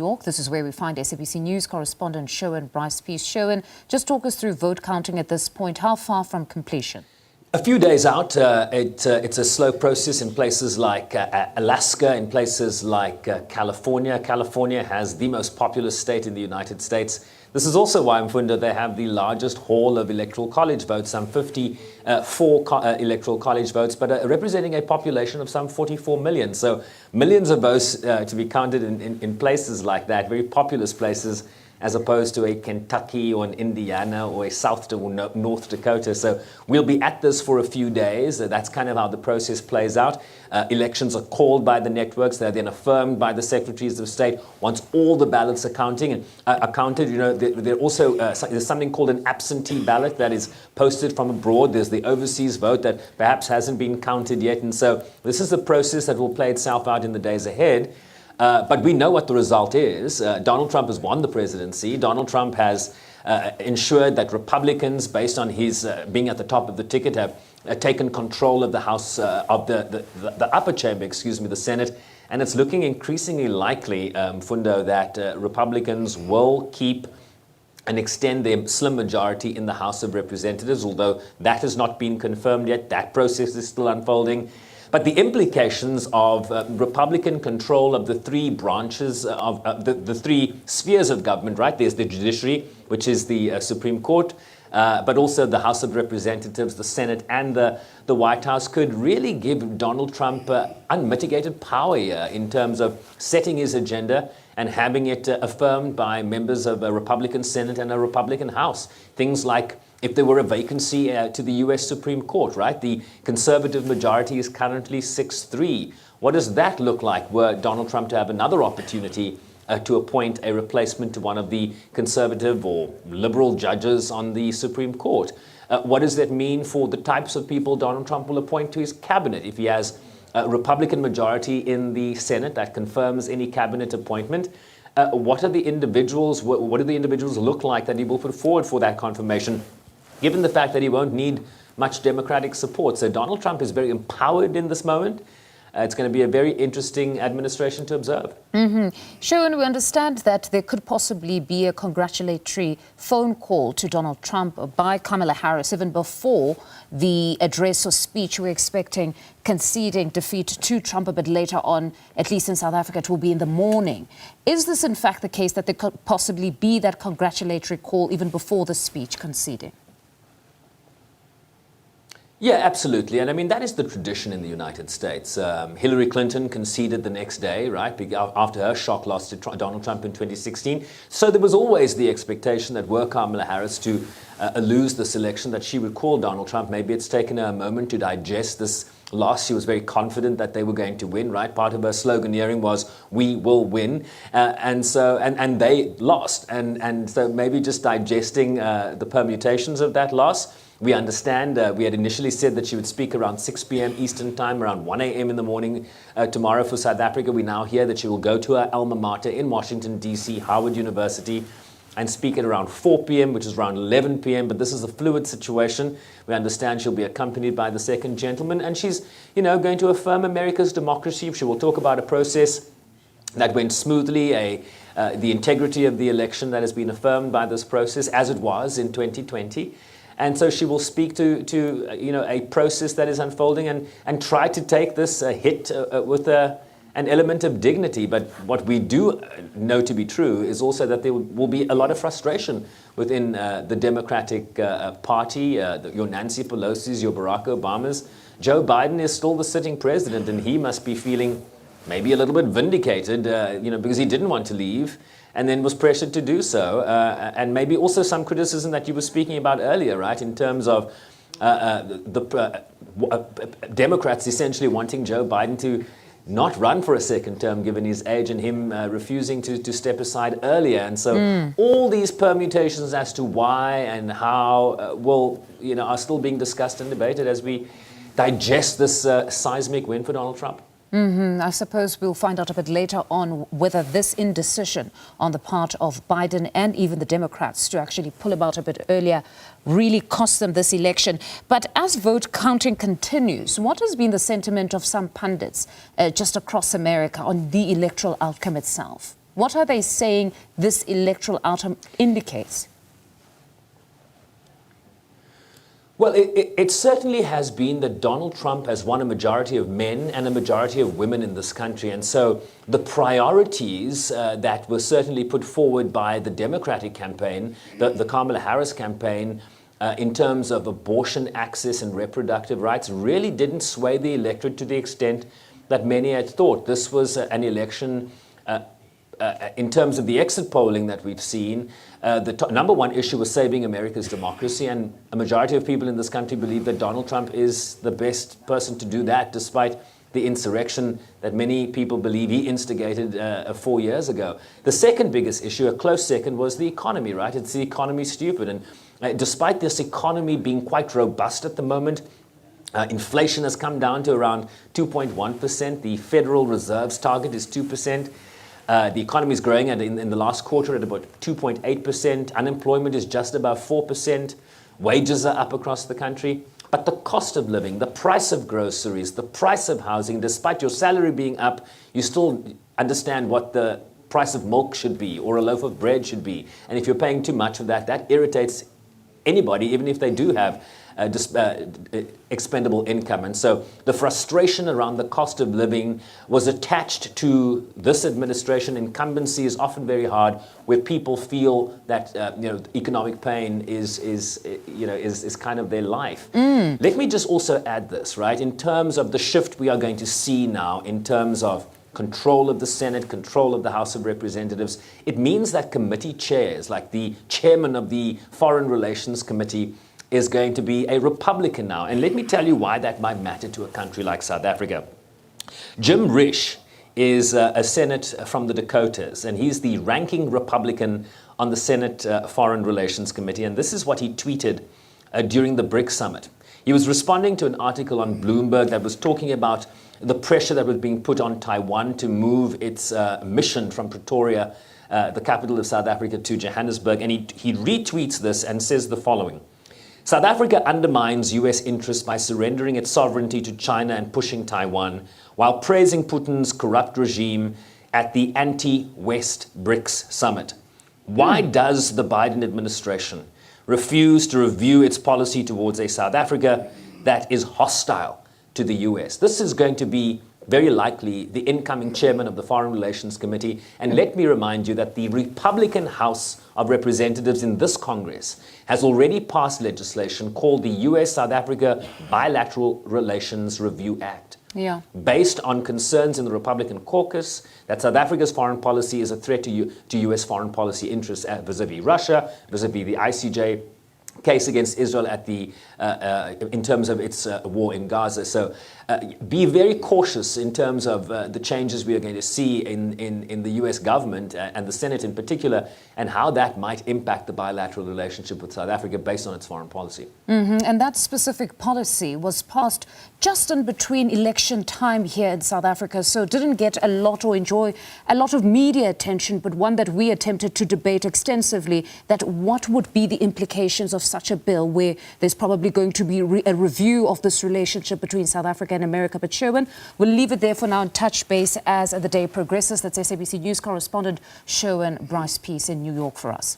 York. This is where we find SABC News correspondent Sherwin Bryce-Pease. Sherwin, just talk us through vote counting at this point. How far from completion? A few days out. It's a slow process in places like Alaska, in places like California. California has the most populous state in the United States. This is also why, Mfundo, they have the largest haul of electoral college votes, some 54 electoral college votes, but representing a population of some 44 million. So millions of votes to be counted in places like that, very populous places, as opposed to a Kentucky or an Indiana or a South or North Dakota. So we'll be at this for a few days. That's kind of how the process plays out. Elections are called by the networks. They're then affirmed by the secretaries of state once all the ballots are counted. You know, there also there's something called an absentee ballot that is posted from abroad. There's the overseas vote that perhaps hasn't been counted yet. And so this is the process that will play itself out in the days ahead. But we know what the result is. Donald Trump has won the presidency. Donald Trump has ensured that Republicans, based on his being at the top of the ticket, have taken control of the House, of the upper chamber, the Senate. And it's looking increasingly likely, Mfundo, that Republicans will keep and extend their slim majority in the House of Representatives, although that has not been confirmed yet. That process is still unfolding. But the implications of Republican control of the three branches of the three spheres of government, right? There's the judiciary, which is the Supreme Court, but also the House of Representatives, the Senate, and the White House could really give Donald Trump unmitigated power here in terms of setting his agenda and having it affirmed by members of a Republican Senate and a Republican House. Things like if there were a vacancy to the U.S. Supreme Court, right? The conservative majority is currently 6-3. What does that look like were Donald Trump to have another opportunity to appoint a replacement to one of the conservative or liberal judges on the Supreme Court? What does that mean for the types of people Donald Trump will appoint to his cabinet? If he has a Republican majority in the Senate that confirms any cabinet appointment, what are the individuals? What do the individuals look like that he will put forward for that confirmation, given the fact that he won't need much Democratic support? So Donald Trump is very empowered in this moment. It's going to be a very interesting administration to observe. Sherwin, we understand that there could possibly be a congratulatory phone call to Donald Trump by Kamala Harris even before the address or speech. We're expecting conceding defeat to Trump a bit later on, at least in South Africa. It will be in the morning. Is this in fact the case that there could possibly be that congratulatory call even before the speech conceding? Yeah, absolutely. And I mean, that is the tradition in the United States. Hillary Clinton conceded the next day, right, after her shock loss to Donald Trump in 2016. So there was always the expectation that were Kamala Harris to lose this election, that she would call Donald Trump. Maybe it's taken her a moment to digest this loss. She was very confident that they were going to win, right? Part of her sloganeering was, "We will win." And they lost. And so maybe just digesting the permutations of that loss. We understand we had initially said that she would speak around 6 p.m. Eastern time, around 1 a.m. in the morning tomorrow for South Africa. We now hear that she will go to her alma mater in Washington, D.C., Howard University, and speak at around 4 p.m., which is around 11 p.m. But this is a fluid situation. We understand she'll be accompanied by the second gentleman, and she's, going to affirm America's democracy. She will talk about a process that went smoothly, the integrity of the election that has been affirmed by this process, as it was in 2020. And so she will speak to a process that is unfolding and try to take this hit with an element of dignity. But what we do know to be true is also that there will be a lot of frustration within the Democratic Party, your Nancy Pelosi's, your Barack Obama's. Joe Biden is still the sitting president, and he must be feeling maybe a little bit vindicated, because he didn't want to leave and then was pressured to do so. And maybe also some criticism that you were speaking about earlier, right, in terms of Democrats essentially wanting Joe Biden to not run for a second term given his age, and him refusing to step aside earlier. And so all these permutations as to why and how are still being discussed and debated as we digest this seismic win for Donald Trump. I suppose we'll find out a bit later on whether this indecision on the part of Biden and even the Democrats to actually pull him out a bit earlier really cost them this election. But as vote counting continues, what has been the sentiment of some pundits just across America on the electoral outcome itself? What are they saying this electoral outcome indicates? Well, it certainly has been that Donald Trump has won a majority of men and a majority of women in this country. And so the priorities that were certainly put forward by the Democratic campaign, the Kamala Harris campaign, in terms of abortion access and reproductive rights, really didn't sway the electorate to the extent that many had thought. This was an election, in terms of the exit polling that we've seen, the number one issue was saving America's democracy, and a majority of people in this country believe that Donald Trump is the best person to do that, despite the insurrection that many people believe he instigated 4 years ago. The second biggest issue, a close second, was the economy, right? It's the economy stupid. And despite this economy being quite robust at the moment, inflation has come down to around 2.1%. The Federal Reserve's target is 2%. The economy is growing in the last quarter at about 2.8%. Unemployment is just above 4%. Wages are up across the country. But the cost of living, the price of groceries, the price of housing, despite your salary being up, you still understand what the price of milk should be or a loaf of bread should be. And if you're paying too much of that, that irritates anybody, even if they do have expendable income. And so the frustration around the cost of living was attached to this administration. Incumbency is often very hard, where people feel that economic pain is kind of their life. Let me just also add this, right? In terms of the shift we are going to see now, in terms of control of the Senate, control of the House of Representatives, it means that committee chairs, like the chairman of the Foreign Relations Committee, is going to be a Republican now. And let me tell you why that might matter to a country like South Africa. Jim Risch is a Senate from the Dakotas, and he's the ranking Republican on the Senate Foreign Relations Committee. And this is what he tweeted during the BRICS summit. He was responding to an article on Bloomberg that was talking about the pressure that was being put on Taiwan to move its mission from Pretoria, the capital of South Africa, to Johannesburg. And he retweets this and says the following: South Africa undermines U.S. interests by surrendering its sovereignty to China and pushing Taiwan, while praising Putin's corrupt regime at the anti-West BRICS summit. Why does the Biden administration refuse to review its policy towards a South Africa that is hostile to the U.S.? This is going to be very likely the incoming chairman of the Foreign Relations Committee. And let me remind you that the Republican House of Representatives in this Congress has already passed legislation called the U.S.-South Africa Bilateral Relations Review Act. Yeah. Based on concerns in the Republican caucus that South Africa's foreign policy is a threat to U.S. foreign policy interests vis-a-vis Russia, vis-a-vis the ICJ case against Israel at the in terms of its war in Gaza. So be very cautious in terms of the changes we are going to see in the U.S. government and the Senate in particular, and how that might impact the bilateral relationship with South Africa based on its foreign policy. And that specific policy was passed just in between election time here in South Africa, so it didn't get a lot or enjoy a lot of media attention, but one that we attempted to debate extensively, that what would be the implications of such a bill where there's probably going to be a review of this relationship between South Africa and America. But Sherwin, we'll leave it there for now and touch base as the day progresses. That's SABC News correspondent Sherwin Bryce-Pease in New York for us.